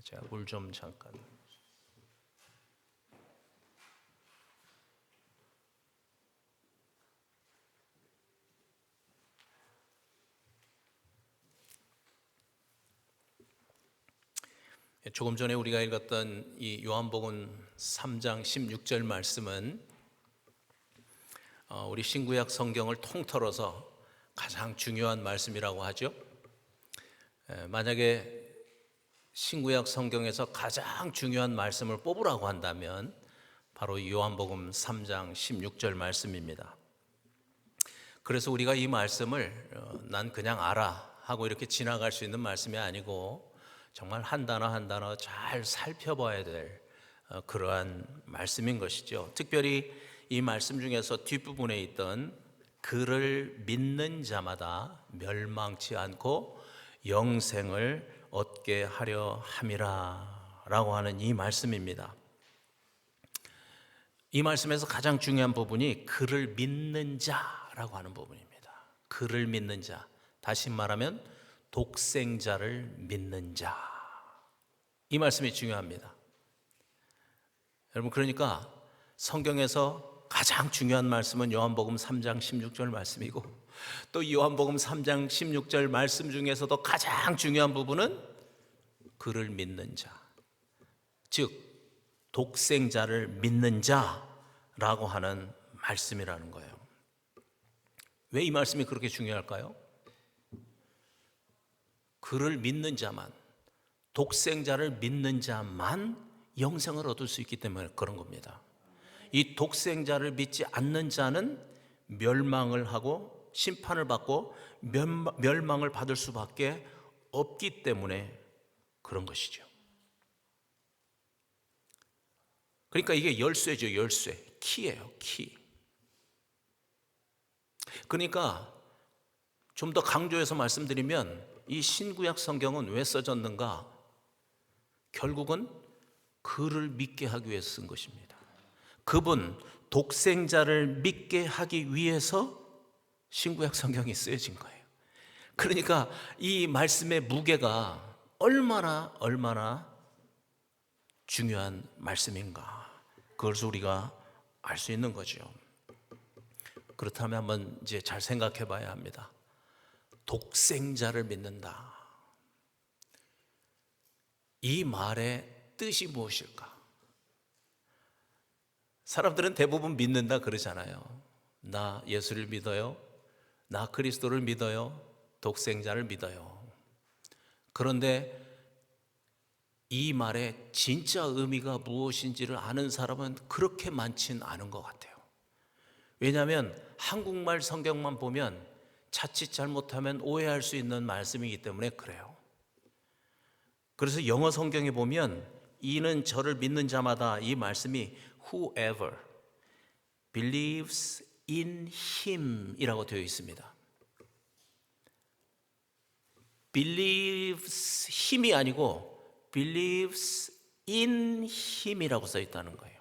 제가 물 좀 잠깐. 조금 전에 우리가 읽었던 이 요한복음 3장 16절 말씀은 우리 신구약 성경을 통틀어서 가장 중요한 말씀이라고 하죠. 만약에 신구약 성경에서 가장 중요한 말씀을 뽑으라고 한다면 바로 요한복음 3장 16절 말씀입니다. 그래서 우리가 이 말씀을 난 그냥 알아 하고 이렇게 지나갈 수 있는 말씀이 아니고 정말 한 단어 한 단어 잘 살펴봐야 될 그러한 말씀인 것이죠. 특별히 이 말씀 중에서 뒷부분에 있던 그를 믿는 자마다 멸망치 않고 영생을 얻게 하려 함이라 라고 하는 이 말씀입니다. 이 말씀에서 가장 중요한 부분이 그를 믿는 자라고 하는 부분입니다. 그를 믿는 자, 다시 말하면 독생자를 믿는 자, 이 말씀이 중요합니다. 여러분, 그러니까 성경에서 가장 중요한 말씀은 요한복음 3장 16절 말씀이고, 또 요한복음 3장 16절 말씀 중에서도 가장 중요한 부분은 그를 믿는 자, 즉 독생자를 믿는 자라고 하는 말씀이라는 거예요. 왜 이 말씀이 그렇게 중요할까요? 그를 믿는 자만, 독생자를 믿는 자만 영생을 얻을 수 있기 때문에 그런 겁니다. 이 독생자를 믿지 않는 자는 멸망을 하고 심판을 받고 멸망을 받을 수밖에 없기 때문에 그런 것이죠. 그러니까 이게 열쇠죠. 열쇠, 키예요. 키. 그러니까 좀 더 강조해서 말씀드리면 이 신구약 성경은 왜 써졌는가? 결국은 그를 믿게 하기 위해서 쓴 것입니다. 그분 독생자를 믿게 하기 위해서 신구약 성경이 쓰여진 거예요. 그러니까 이 말씀의 무게가 얼마나 중요한 말씀인가, 그것을 우리가 알 수 있는 거죠. 그렇다면 한번 이제 잘 생각해 봐야 합니다. 독생자를 믿는다, 이 말의 뜻이 무엇일까? 사람들은 대부분 믿는다 그러잖아요. 나 예수를 믿어요, 나 그리스도를 믿어요, 독생자를 믿어요. 그런데 이 말의 진짜 의미가 무엇인지를 아는 사람은 그렇게 많진 않은 것 같아요. 왜냐하면 한국말 성경만 보면 자칫 잘못하면 오해할 수 있는 말씀이기 때문에 그래요. 그래서 영어 성경에 보면 이는 저를 믿는 자마다, 이 말씀이 whoever believes in him 이라고 되어 있습니다. believes him이 아니고 believes in him이라고 써 있다는 거예요.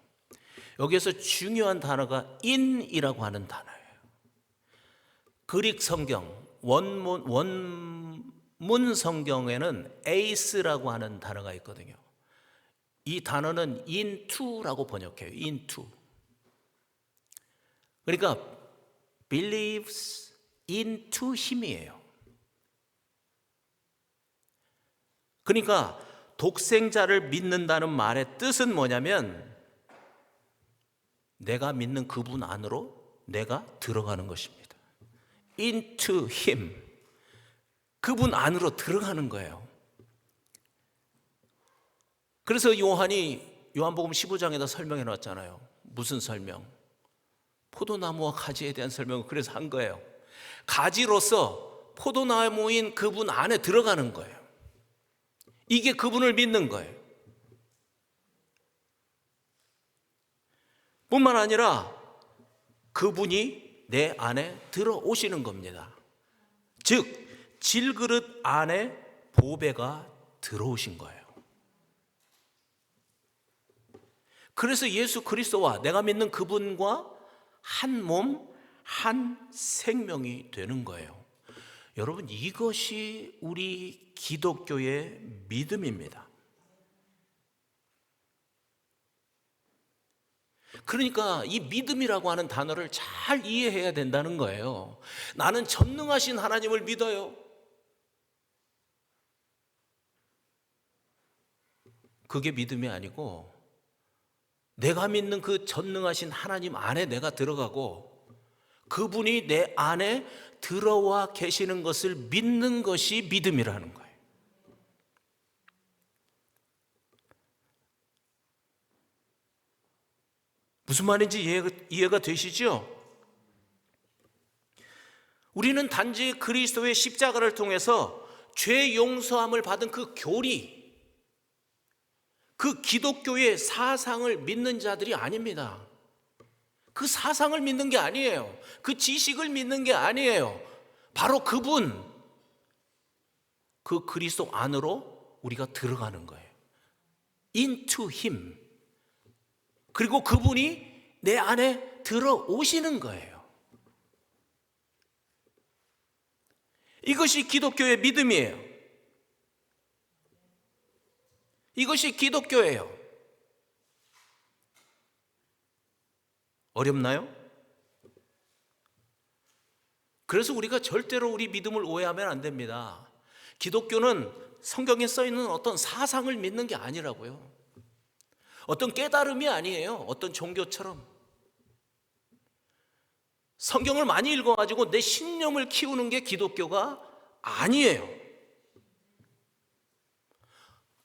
여기에서 중요한 단어가 in이라고 하는 단어예요. 그릭 성경 원문 성경에는 eis라고 하는 단어가 있거든요. 이 단어는 into라고 번역해요. into. 그러니까 believes into him이에요. 그러니까 독생자를 믿는다는 말의 뜻은 뭐냐면 내가 믿는 그분 안으로 내가 들어가는 것입니다. into him, 그분 안으로 들어가는 거예요. 그래서 요한복음 15장에다 설명해 놨잖아요. 무슨 설명? 포도나무와 가지에 대한 설명을 그래서 한 거예요. 가지로서 포도나무인 그분 안에 들어가는 거예요. 이게 그분을 믿는 거예요. 뿐만 아니라 그분이 내 안에 들어오시는 겁니다. 즉 질그릇 안에 보배가 들어오신 거예요. 그래서 예수 그리스도와 내가 믿는 그분과 한 몸, 한 생명이 되는 거예요. 여러분, 이것이 우리 기독교의 믿음입니다. 그러니까 이 믿음이라고 하는 단어를 잘 이해해야 된다는 거예요. 나는 전능하신 하나님을 믿어요. 그게 믿음이 아니고 내가 믿는 그 전능하신 하나님 안에 내가 들어가고 그분이 내 안에 들어와 계시는 것을 믿는 것이 믿음이라는 거예요. 무슨 말인지 이해가 되시죠? 우리는 단지 그리스도의 십자가를 통해서 죄 용서함을 받은 그 교리, 그 기독교의 사상을 믿는 자들이 아닙니다. 그 사상을 믿는 게 아니에요. 그 지식을 믿는 게 아니에요. 바로 그분, 그 그리스도 안으로 우리가 들어가는 거예요. Into Him. 그리고 그분이 내 안에 들어오시는 거예요. 이것이 기독교의 믿음이에요. 이것이 기독교예요. 어렵나요? 그래서 우리가 절대로 우리 믿음을 오해하면 안 됩니다. 기독교는 성경에 써 있는 어떤 사상을 믿는 게 아니라고요. 어떤 깨달음이 아니에요. 어떤 종교처럼. 성경을 많이 읽어가지고 내 신념을 키우는 게 기독교가 아니에요.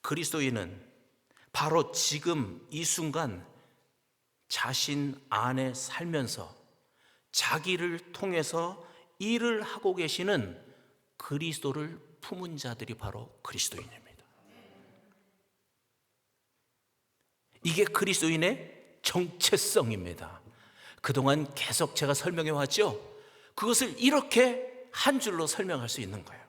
그리스도인은 바로 지금 이 순간 자신 안에 살면서 자기를 통해서 일을 하고 계시는 그리스도를 품은 자들이 바로 그리스도인입니다. 이게 그리스도인의 정체성입니다. 그동안 계속 제가 설명해 왔죠? 그것을 이렇게 한 줄로 설명할 수 있는 거예요.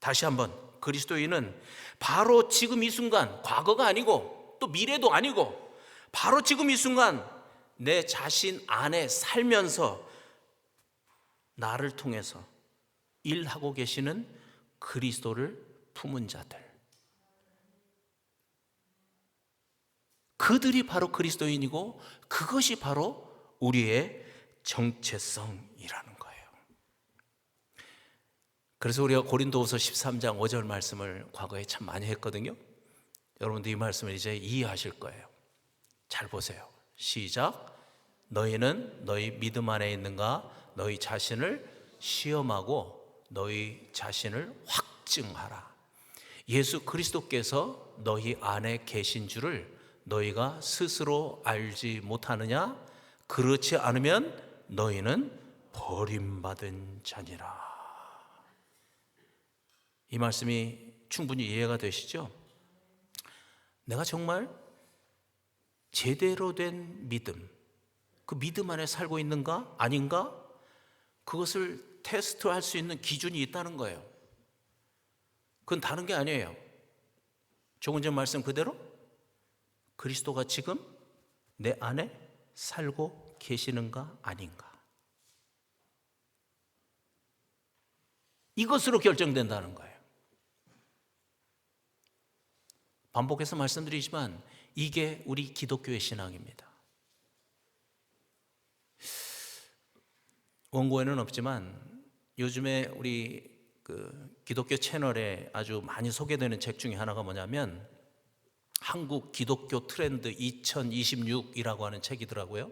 다시 한번, 그리스도인은 바로 지금 이 순간, 과거가 아니고 또 미래도 아니고 바로 지금 이 순간 내 자신 안에 살면서 나를 통해서 일하고 계시는 그리스도를 품은 자들, 그들이 바로 그리스도인이고 그것이 바로 우리의 정체성이라는 거예요. 그래서 우리가 고린도후서 13장 5절 말씀을 과거에 참 많이 했거든요. 여러분도 이 말씀을 이제 이해하실 거예요. 잘 보세요. 시작. 너희는 너희 믿음 안에 있는가? 너희 자신을 시험하고 너희 자신을 확증하라. 예수 그리스도께서 너희 안에 계신 줄을 너희가 스스로 알지 못하느냐? 그렇지 않으면 너희는 버림받은 자니라. 이 말씀이 충분히 이해가 되시죠? 내가 정말 제대로 된 믿음, 그 믿음 안에 살고 있는가? 아닌가? 그것을 테스트할 수 있는 기준이 있다는 거예요. 그건 다른 게 아니에요. 조금 전 말씀 그대로 그리스도가 지금 내 안에 살고 계시는가 아닌가, 이것으로 결정된다는 거예요. 반복해서 말씀드리지만 이게 우리 기독교의 신앙입니다. 원고에는 없지만 요즘에 우리 기독교 채널에 아주 많이 소개되는 책 중에 하나가 뭐냐면 한국 기독교 트렌드 2026이라고 하는 책이더라고요.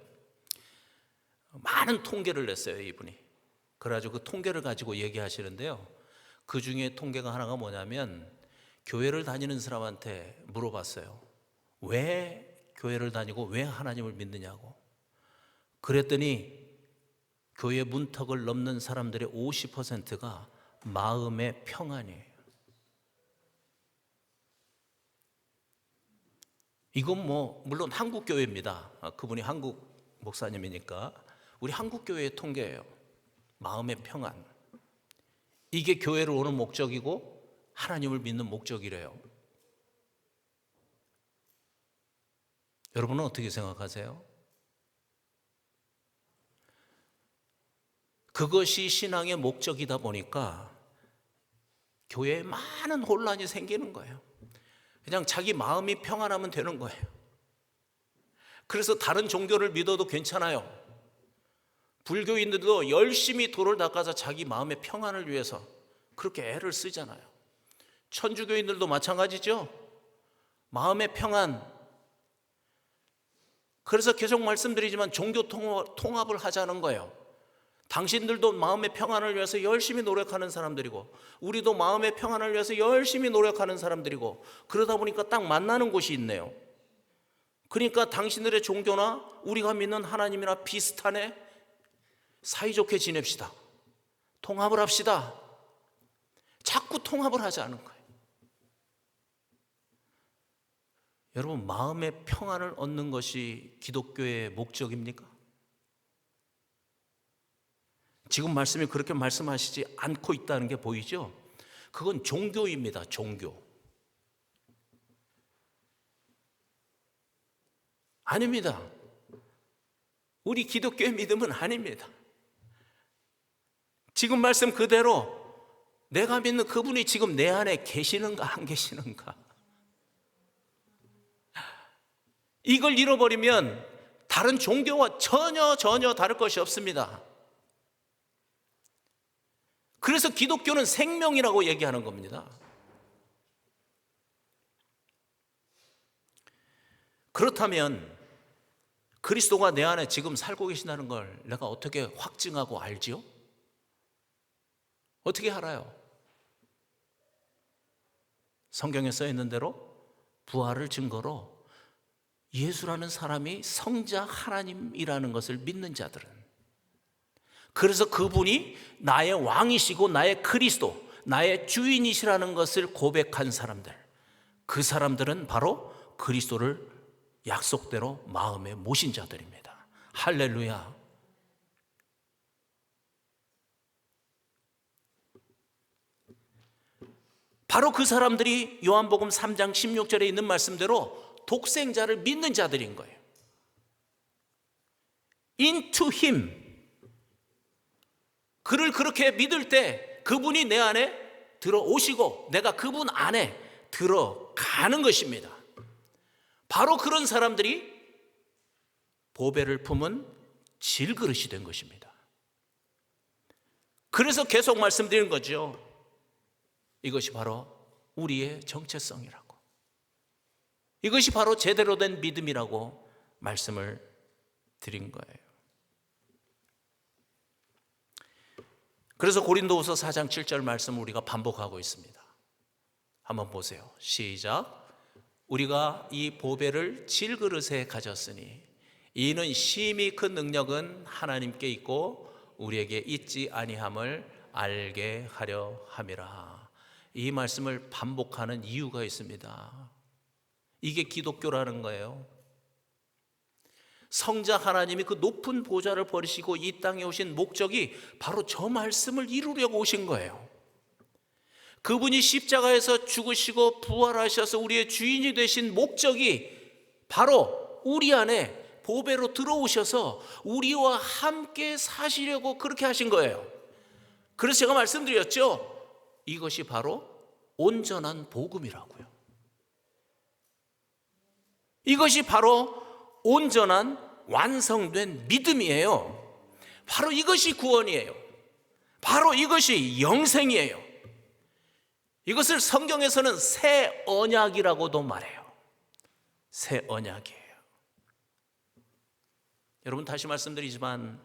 많은 통계를 냈어요, 이분이. 그래가지고 그 통계를 가지고 얘기하시는데요. 그 중에 통계가 하나가 뭐냐면 교회를 다니는 사람한테 물어봤어요. 왜 교회를 다니고 왜 하나님을 믿느냐고. 그랬더니 교회 문턱을 넘는 사람들의 50%가 마음의 평안이에요. 이건 물론 한국 교회입니다. 그분이 한국 목사님이니까 우리 한국 교회의 통계예요. 마음의 평안. 이게 교회로 오는 목적이고 하나님을 믿는 목적이래요. 여러분은 어떻게 생각하세요? 그것이 신앙의 목적이다 보니까 교회에 많은 혼란이 생기는 거예요. 그냥 자기 마음이 평안하면 되는 거예요. 그래서 다른 종교를 믿어도 괜찮아요. 불교인들도 열심히 도를 닦아서 자기 마음의 평안을 위해서 그렇게 애를 쓰잖아요. 천주교인들도 마찬가지죠. 마음의 평안. 그래서 계속 말씀드리지만 종교 통합을 하자는 거예요. 당신들도 마음의 평안을 위해서 열심히 노력하는 사람들이고 우리도 마음의 평안을 위해서 열심히 노력하는 사람들이고 그러다 보니까 딱 만나는 곳이 있네요. 그러니까 당신들의 종교나 우리가 믿는 하나님이나 비슷하네. 사이좋게 지냅시다. 통합을 합시다. 자꾸 통합을 하자는 거예요. 여러분, 마음의 평안을 얻는 것이 기독교의 목적입니까? 지금 말씀이 그렇게 말씀하시지 않고 있다는 게 보이죠? 그건 종교입니다. 종교. 아닙니다. 우리 기독교의 믿음은 아닙니다. 지금 말씀 그대로 내가 믿는 그분이 지금 내 안에 계시는가 안 계시는가, 이걸 잃어버리면 다른 종교와 전혀 다를 것이 없습니다. 그래서 기독교는 생명이라고 얘기하는 겁니다. 그렇다면 그리스도가 내 안에 지금 살고 계신다는 걸 내가 어떻게 확증하고 알지요? 어떻게 알아요? 성경에 써 있는 대로 부활을 증거로 예수라는 사람이 성자 하나님이라는 것을 믿는 자들은, 그래서 그분이 나의 왕이시고 나의 그리스도, 나의 주인이시라는 것을 고백한 사람들, 그 사람들은 바로 그리스도를 약속대로 마음에 모신 자들입니다. 할렐루야. 바로 그 사람들이 요한복음 3장 16절에 있는 말씀대로 독생자를 믿는 자들인 거예요. Into Him. 그를 그렇게 믿을 때 그분이 내 안에 들어오시고 내가 그분 안에 들어가는 것입니다. 바로 그런 사람들이 보배를 품은 질그릇이 된 것입니다. 그래서 계속 말씀드리는 거죠. 이것이 바로 우리의 정체성이라고, 이것이 바로 제대로 된 믿음이라고 말씀을 드린 거예요. 그래서 고린도후서 4장 7절 말씀을 우리가 반복하고 있습니다. 한번 보세요. 시작. 우리가 이 보배를 질그릇에 가졌으니 이는 심히 큰 능력은 하나님께 있고 우리에게 있지 아니함을 알게 하려 함이라. 이 말씀을 반복하는 이유가 있습니다. 이게 기독교라는 거예요. 성자 하나님이 그 높은 보좌를 버리시고 이 땅에 오신 목적이 바로 저 말씀을 이루려고 오신 거예요. 그분이 십자가에서 죽으시고 부활하셔서 우리의 주인이 되신 목적이 바로 우리 안에 보배로 들어오셔서 우리와 함께 사시려고 그렇게 하신 거예요. 그래서 제가 말씀드렸죠. 이것이 바로 온전한 복음이라고요. 이것이 바로 온전한 완성된 믿음이에요. 바로 이것이 구원이에요. 바로 이것이 영생이에요. 이것을 성경에서는 새 언약이라고도 말해요. 새 언약이에요. 여러분, 다시 말씀드리지만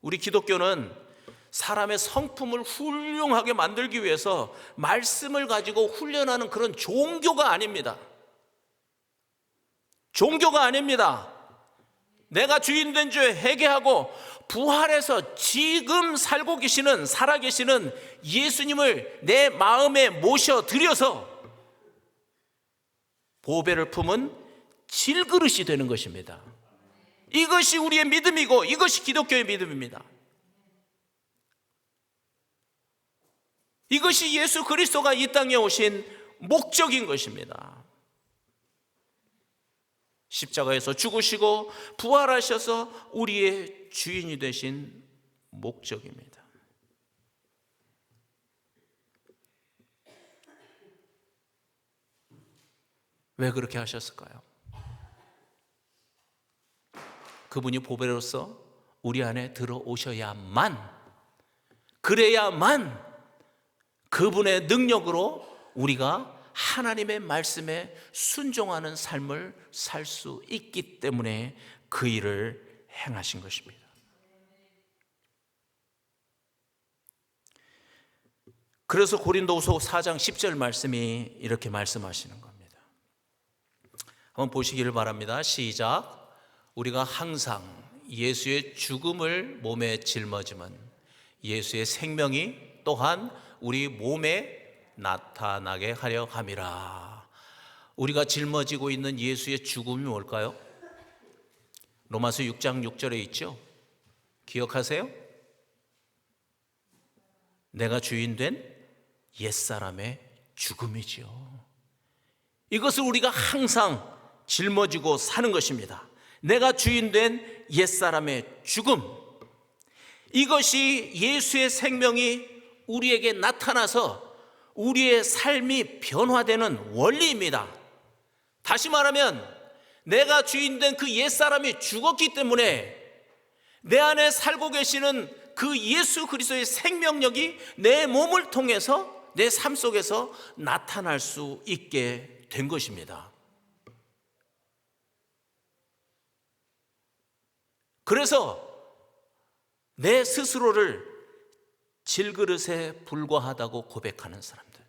우리 기독교는 사람의 성품을 훌륭하게 만들기 위해서 말씀을 가지고 훈련하는 그런 종교가 아닙니다. 종교가 아닙니다. 내가 주인 된 줄 회개하고 부활해서 지금 살고 계시는, 살아계시는 예수님을 내 마음에 모셔드려서 보배를 품은 질그릇이 되는 것입니다. 이것이 우리의 믿음이고 이것이 기독교의 믿음입니다. 이것이 예수 그리스도가 이 땅에 오신 목적인 것입니다. 십자가에서 죽으시고 부활하셔서 우리의 주인이 되신 목적입니다. 왜 그렇게 하셨을까요? 그분이 보배로서 우리 안에 들어오셔야만, 그래야만 그분의 능력으로 우리가 하나님의 말씀에 순종하는 삶을 살 수 있기 때문에 그 일을 행하신 것입니다. 그래서 고린도후서 4장 10절 말씀이 이렇게 말씀하시는 겁니다. 한번 보시기를 바랍니다. 시작. 우리가 항상 예수의 죽음을 몸에 짊어지면 예수의 생명이 또한 우리 몸에 나타나게 하려 함이라. 우리가 짊어지고 있는 예수의 죽음이 뭘까요? 로마서 6장 6절에 있죠. 기억하세요? 내가 주인 된 옛사람의 죽음이지요. 이것을 우리가 항상 짊어지고 사는 것입니다. 내가 주인 된 옛사람의 죽음, 이것이 예수의 생명이 우리에게 나타나서 우리의 삶이 변화되는 원리입니다. 다시 말하면 내가 주인 된 그 옛사람이 죽었기 때문에 내 안에 살고 계시는 그 예수 그리스도의 생명력이 내 몸을 통해서 내 삶 속에서 나타날 수 있게 된 것입니다. 그래서 내 스스로를 질그릇에 불과하다고 고백하는 사람들,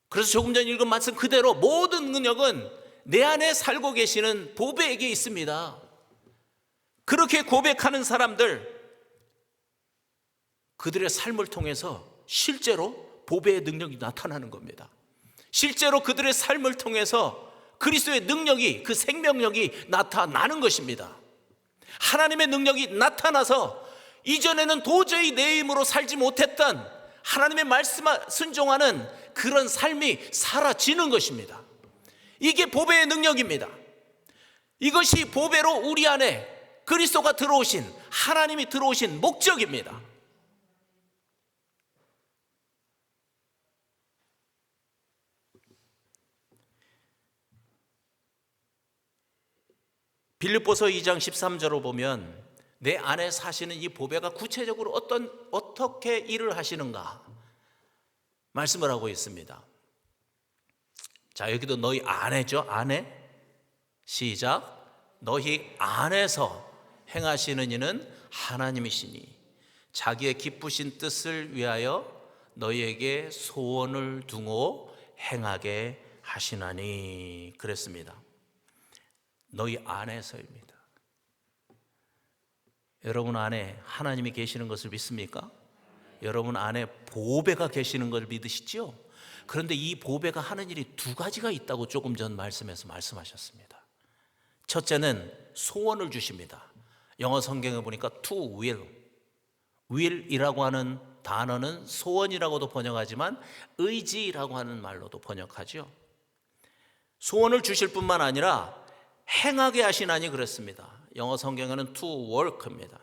그래서 조금 전 읽은 말씀 그대로 모든 능력은 내 안에 살고 계시는 보배에게 있습니다. 그렇게 고백하는 사람들, 그들의 삶을 통해서 실제로 보배의 능력이 나타나는 겁니다. 실제로 그들의 삶을 통해서 그리스도의 능력이, 그 생명력이 나타나는 것입니다. 하나님의 능력이 나타나서 이전에는 도저히 내 힘으로 살지 못했던 하나님의 말씀에 순종하는 그런 삶이 사라지는 것입니다. 이게 보배의 능력입니다. 이것이 보배로 우리 안에 그리스도가 들어오신, 하나님이 들어오신 목적입니다. 빌립보서 2장 13절을 보면 내 안에 사시는 이 보배가 구체적으로 어떻게 일을 하시는가 말씀을 하고 있습니다. 자, 여기도 너희 안에죠. 안에. 시작. 너희 안에서 행하시는 이는 하나님이시니 자기의 기쁘신 뜻을 위하여 너희에게 소원을 두고 행하게 하시나니 그랬습니다. 너희 안에서입니다. 여러분 안에 하나님이 계시는 것을 믿습니까? 여러분 안에 보배가 계시는 걸 믿으시죠? 그런데 이 보배가 하는 일이 두 가지가 있다고 조금 전 말씀에서 말씀하셨습니다. 첫째는 소원을 주십니다. 영어 성경에 보니까 to will, will이라고 하는 단어는 소원이라고도 번역하지만 의지라고 하는 말로도 번역하죠. 소원을 주실 뿐만 아니라 행하게 하시나니 그랬습니다. 영어 성경에는 to work입니다.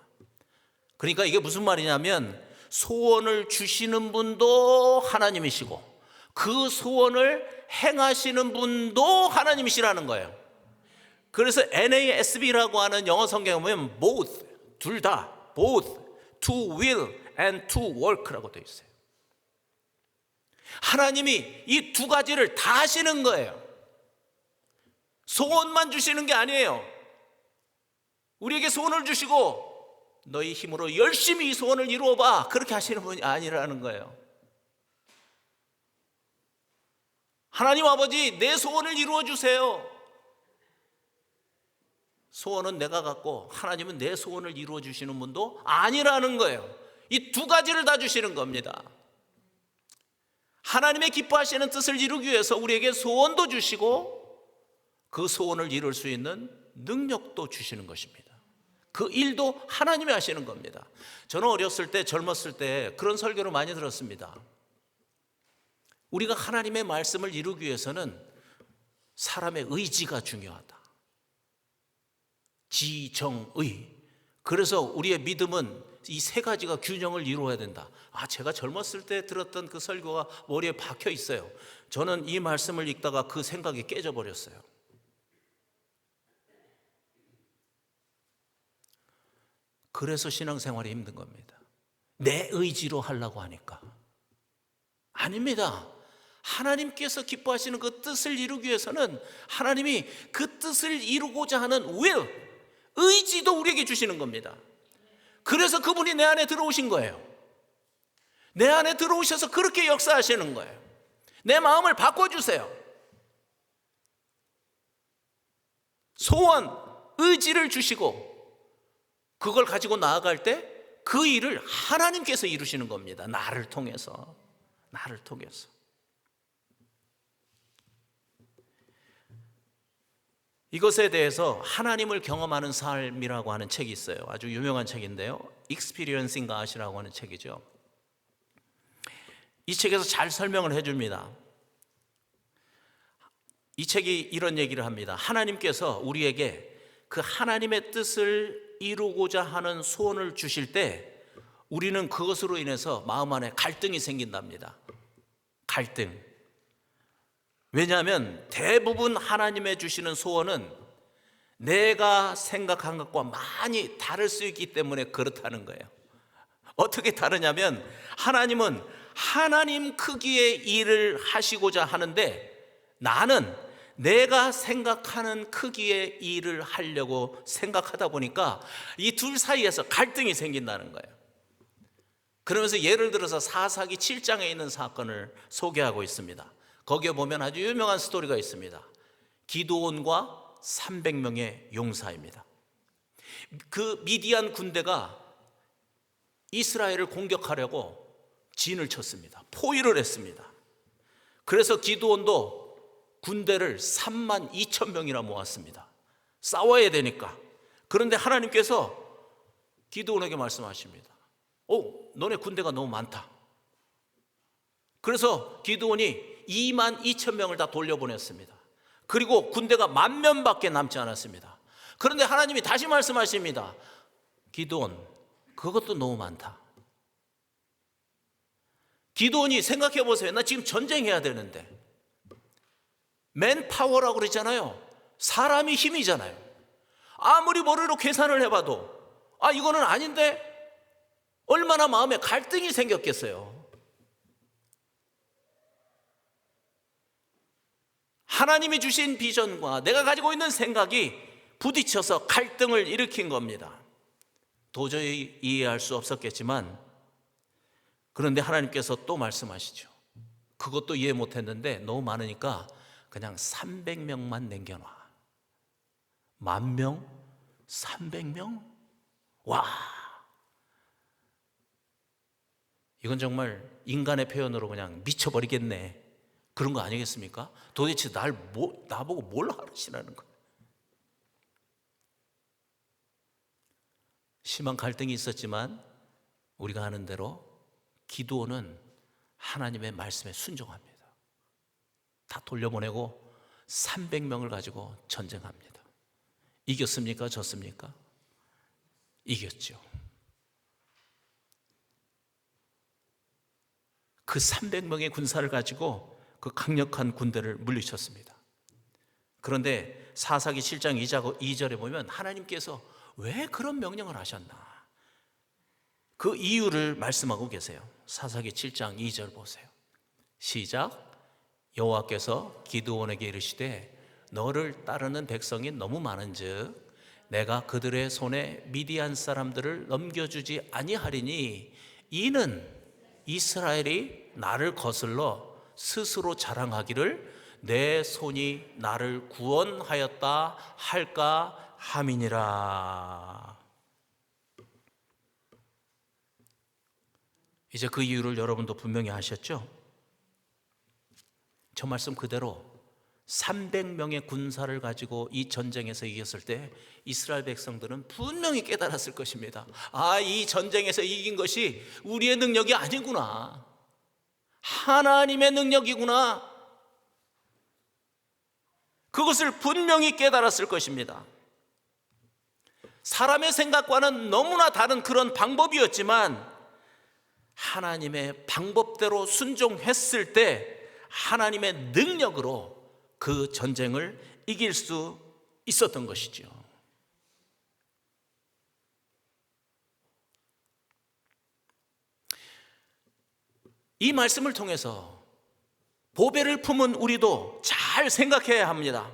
그러니까 이게 무슨 말이냐면 소원을 주시는 분도 하나님이시고 그 소원을 행하시는 분도 하나님이시라는 거예요. 그래서 NASB라고 하는 영어 성경에 보면 both, 둘 다, both, to will and to work라고 되어 있어요. 하나님이 이 두 가지를 다 하시는 거예요. 소원만 주시는 게 아니에요. 우리에게 소원을 주시고 너희 힘으로 열심히 이 소원을 이루어봐, 그렇게 하시는 분이 아니라는 거예요. 하나님 아버지, 내 소원을 이루어 주세요. 소원은 내가 갖고 하나님은 내 소원을 이루어 주시는 분도 아니라는 거예요. 이 두 가지를 다 주시는 겁니다. 하나님의 기뻐하시는 뜻을 이루기 위해서 우리에게 소원도 주시고 그 소원을 이룰 수 있는 능력도 주시는 것입니다. 그 일도 하나님이 하시는 겁니다. 저는 어렸을 때, 젊었을 때 그런 설교를 많이 들었습니다. 우리가 하나님의 말씀을 이루기 위해서는 사람의 의지가 중요하다. 지정의. 그래서 우리의 믿음은 이 세 가지가 균형을 이루어야 된다. 제가 젊었을 때 들었던 그 설교가 머리에 박혀 있어요. 저는 이 말씀을 읽다가 그 생각이 깨져버렸어요. 그래서 신앙생활이 힘든 겁니다. 내 의지로 하려고 하니까. 아닙니다. 하나님께서 기뻐하시는 그 뜻을 이루기 위해서는 하나님이 그 뜻을 이루고자 하는 will, 의지도 우리에게 주시는 겁니다. 그래서 그분이 내 안에 들어오신 거예요. 내 안에 들어오셔서 그렇게 역사하시는 거예요. 내 마음을 바꿔주세요. 소원, 의지를 주시고 그걸 가지고 나아갈 때 그 일을 하나님께서 이루시는 겁니다. 나를 통해서. 이것에 대해서 하나님을 경험하는 삶이라고 하는 책이 있어요. 아주 유명한 책인데요, Experiencing God이라고 하는 책이죠. 이 책에서 잘 설명을 해줍니다. 이 책이 이런 얘기를 합니다. 하나님께서 우리에게 그 하나님의 뜻을 이루고자 하는 소원을 주실 때 우리는 그것으로 인해서 마음 안에 갈등이 생긴답니다. 갈등. 왜냐하면 대부분 하나님의 주시는 소원은 내가 생각한 것과 많이 다를 수 있기 때문에 그렇다는 거예요. 어떻게 다르냐면 하나님은 하나님 크기의 일을 하시고자 하는데 나는 내가 생각하는 크기의 일을 하려고 생각하다 보니까 이 둘 사이에서 갈등이 생긴다는 거예요. 그러면서 예를 들어서 사사기 7장에 있는 사건을 소개하고 있습니다. 거기에 보면 아주 유명한 스토리가 있습니다. 기드온과 300명의 용사입니다. 그 미디안 군대가 이스라엘을 공격하려고 진을 쳤습니다. 포위를 했습니다. 그래서 기드온도 군대를 3만 2천 명이나 모았습니다. 싸워야 되니까. 그런데 하나님께서 기드온에게 말씀하십니다. 너네 군대가 너무 많다. 그래서 기드온이 2만 2천 명을 다 돌려보냈습니다. 그리고 군대가 10,000명밖에 남지 않았습니다. 그런데 하나님이 다시 말씀하십니다. 기드온, 그것도 너무 많다. 기드온이 생각해 보세요. 나 지금 전쟁해야 되는데. 맨파워라고 그러잖아요. 사람이 힘이잖아요. 아무리 머리로 계산을 해봐도 이거는 아닌데 얼마나 마음에 갈등이 생겼겠어요. 하나님이 주신 비전과 내가 가지고 있는 생각이 부딪혀서 갈등을 일으킨 겁니다. 도저히 이해할 수 없었겠지만 그런데 하나님께서 또 말씀하시죠. 그것도 이해 못했는데 너무 많으니까 그냥 300명만 남겨놔. 10,000명? 300명? 와, 이건 정말 인간의 표현으로 그냥 미쳐버리겠네, 그런 거 아니겠습니까? 도대체 나보고 뭘 하시라는 거예요? 심한 갈등이 있었지만 우리가 아는 대로 기드온은 하나님의 말씀에 순종합니다. 다 돌려보내고 300명을 가지고 전쟁합니다. 이겼습니까? 졌습니까? 이겼죠. 그 300명의 군사를 가지고 그 강력한 군대를 물리쳤습니다. 그런데 사사기 7장 2절에 보면 하나님께서 왜 그런 명령을 하셨나? 그 이유를 말씀하고 계세요. 사사기 7장 2절 보세요. 시작. 여호와께서 기드온에게 이르시되 너를 따르는 백성이 너무 많은즉 내가 그들의 손에 미디안 사람들을 넘겨주지 아니하리니 이는 이스라엘이 나를 거슬러 스스로 자랑하기를 내 손이 나를 구원하였다 할까 함이니라. 이제 그 이유를 여러분도 분명히 아셨죠? 저 말씀 그대로 300명의 군사를 가지고 이 전쟁에서 이겼을 때 이스라엘 백성들은 분명히 깨달았을 것입니다. 이 전쟁에서 이긴 것이 우리의 능력이 아니구나, 하나님의 능력이구나. 그것을 분명히 깨달았을 것입니다. 사람의 생각과는 너무나 다른 그런 방법이었지만 하나님의 방법대로 순종했을 때 하나님의 능력으로 그 전쟁을 이길 수 있었던 것이죠. 이 말씀을 통해서 보배를 품은 우리도 잘 생각해야 합니다.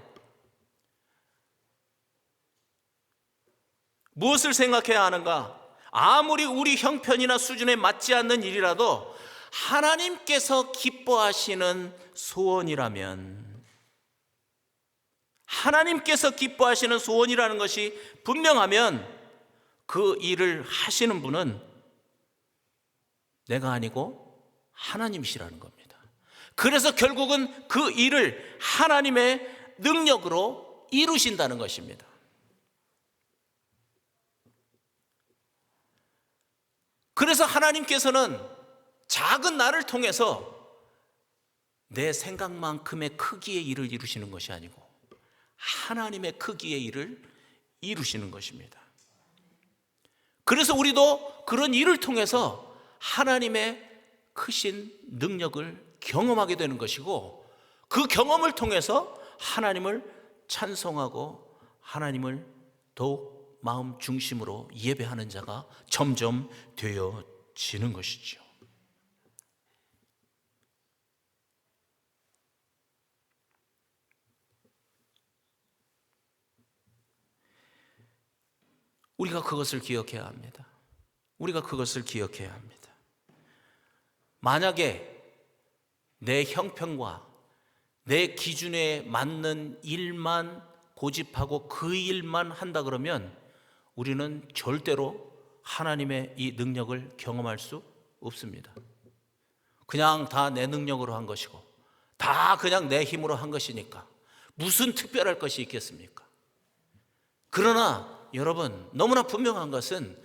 무엇을 생각해야 하는가? 아무리 우리 형편이나 수준에 맞지 않는 일이라도 하나님께서 기뻐하시는 소원이라면, 하나님께서 기뻐하시는 소원이라는 것이 분명하면 그 일을 하시는 분은 내가 아니고 하나님이시라는 겁니다. 그래서 결국은 그 일을 하나님의 능력으로 이루신다는 것입니다. 그래서 하나님께서는 작은 나를 통해서 내 생각만큼의 크기의 일을 이루시는 것이 아니고 하나님의 크기의 일을 이루시는 것입니다. 그래서 우리도 그런 일을 통해서 하나님의 크신 능력을 경험하게 되는 것이고, 그 경험을 통해서 하나님을 찬송하고 하나님을 더욱 마음 중심으로 예배하는 자가 점점 되어지는 것이죠. 우리가 그것을 기억해야 합니다. 우리가 그것을 기억해야 합니다. 만약에 내 형편과 내 기준에 맞는 일만 고집하고 그 일만 한다 그러면 우리는 절대로 하나님의 이 능력을 경험할 수 없습니다. 그냥 다 내 능력으로 한 것이고 다 그냥 내 힘으로 한 것이니까 무슨 특별할 것이 있겠습니까? 그러나 여러분, 너무나 분명한 것은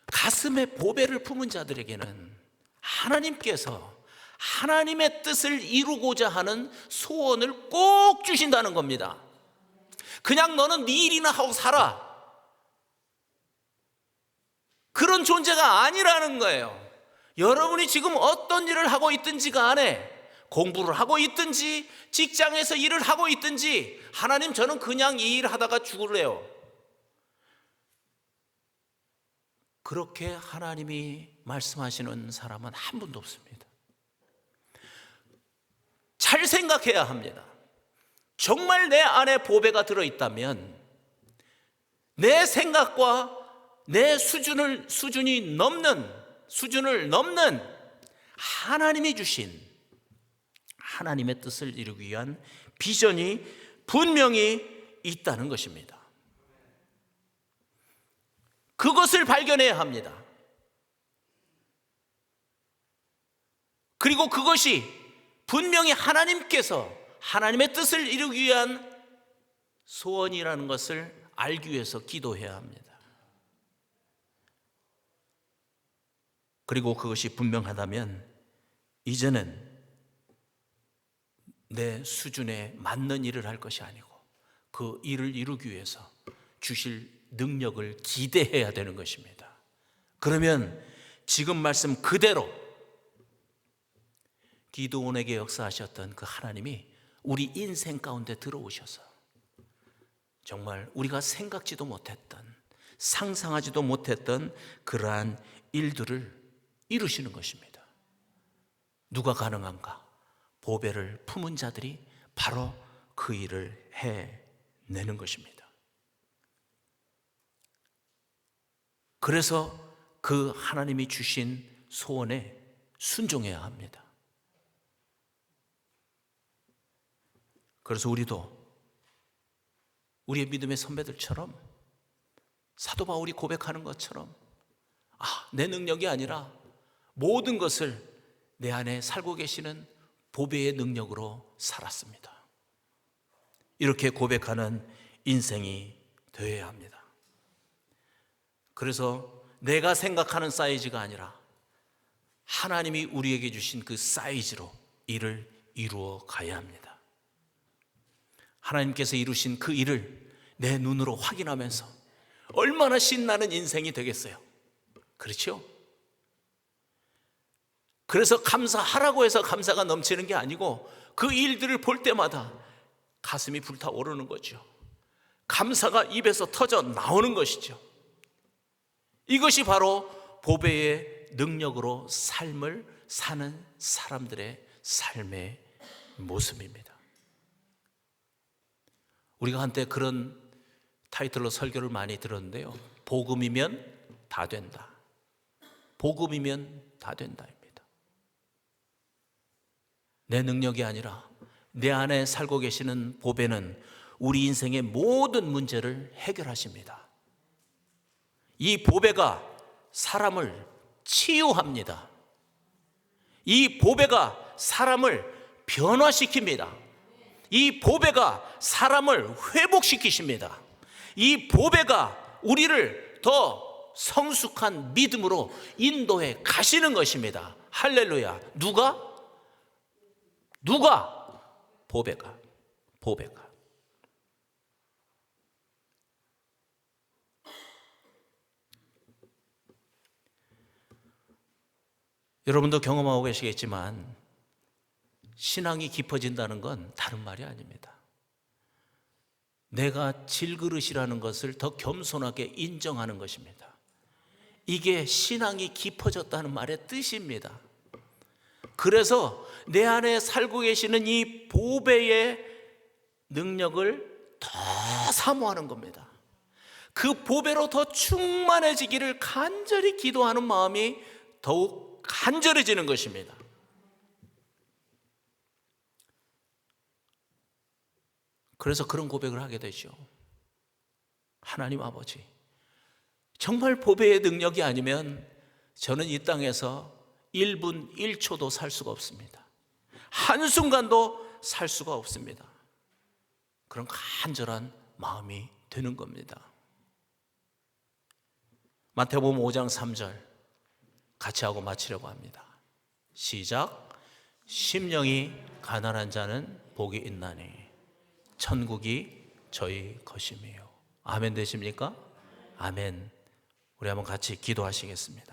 가슴에 보배를 품은 자들에게는 하나님께서 하나님의 뜻을 이루고자 하는 소원을 꼭 주신다는 겁니다. 그냥 너는 네 일이나 하고 살아, 그런 존재가 아니라는 거예요. 여러분이 지금 어떤 일을 하고 있든지 간에, 공부를 하고 있든지 직장에서 일을 하고 있든지, 하나님 저는 그냥 이 일 하다가 죽을래요, 그렇게 하나님이 말씀하시는 사람은 한 분도 없습니다. 잘 생각해야 합니다. 정말 내 안에 보배가 들어있다면 내 생각과 내 수준을 넘는 하나님이 주신 하나님의 뜻을 이루기 위한 비전이 분명히 있다는 것입니다. 그것을 발견해야 합니다. 그리고 그것이 분명히 하나님께서 하나님의 뜻을 이루기 위한 소원이라는 것을 알기 위해서 기도해야 합니다. 그리고 그것이 분명하다면 이제는 내 수준에 맞는 일을 할 것이 아니고 그 일을 이루기 위해서 주실 능력을 기대해야 되는 것입니다. 그러면 지금 말씀 그대로 기드온에게 역사하셨던 그 하나님이 우리 인생 가운데 들어오셔서 정말 우리가 생각지도 못했던, 상상하지도 못했던 그러한 일들을 이루시는 것입니다. 누가 가능한가? 보배를 품은 자들이 바로 그 일을 해내는 것입니다. 그래서 그 하나님이 주신 소원에 순종해야 합니다. 그래서 우리도 우리의 믿음의 선배들처럼 사도 바울이 고백하는 것처럼 내 능력이 아니라 모든 것을 내 안에 살고 계시는 보배의 능력으로 살았습니다, 이렇게 고백하는 인생이 되어야 합니다. 그래서 내가 생각하는 사이즈가 아니라 하나님이 우리에게 주신 그 사이즈로 일을 이루어 가야 합니다. 하나님께서 이루신 그 일을 내 눈으로 확인하면서 얼마나 신나는 인생이 되겠어요. 그렇죠? 그래서 감사하라고 해서 감사가 넘치는 게 아니고 그 일들을 볼 때마다 가슴이 불타오르는 거죠. 감사가 입에서 터져 나오는 것이죠. 이것이 바로 보배의 능력으로 삶을 사는 사람들의 삶의 모습입니다. 우리가 한때 그런 타이틀로 설교를 많이 들었는데요. 복음이면 다 된다. 복음이면 다 된다입니다. 내 능력이 아니라 내 안에 살고 계시는 보배는 우리 인생의 모든 문제를 해결하십니다. 이 보배가 사람을 치유합니다. 이 보배가 사람을 변화시킵니다. 이 보배가 사람을 회복시키십니다. 이 보배가 우리를 더 성숙한 믿음으로 인도해 가시는 것입니다. 할렐루야. 누가? 보배가. 여러분도 경험하고 계시겠지만 신앙이 깊어진다는 건 다른 말이 아닙니다. 내가 질그릇이라는 것을 더 겸손하게 인정하는 것입니다. 이게 신앙이 깊어졌다는 말의 뜻입니다. 그래서 내 안에 살고 계시는 이 보배의 능력을 더 사모하는 겁니다. 그 보배로 더 충만해지기를 간절히 기도하는 마음이 더욱 간절해지는 것입니다. 그래서 그런 고백을 하게 되죠. 하나님 아버지, 정말 보배의 능력이 아니면 저는 이 땅에서 1분 1초도 살 수가 없습니다. 한순간도 살 수가 없습니다. 그런 간절한 마음이 드는 겁니다. 마태복음 5장 3절 같이 하고 마치려고 합니다. 시작. 심령이 가난한 자는 복이 있나니 천국이 저희 것임이요. 아멘 되십니까? 아멘. 우리 한번 같이 기도하시겠습니다.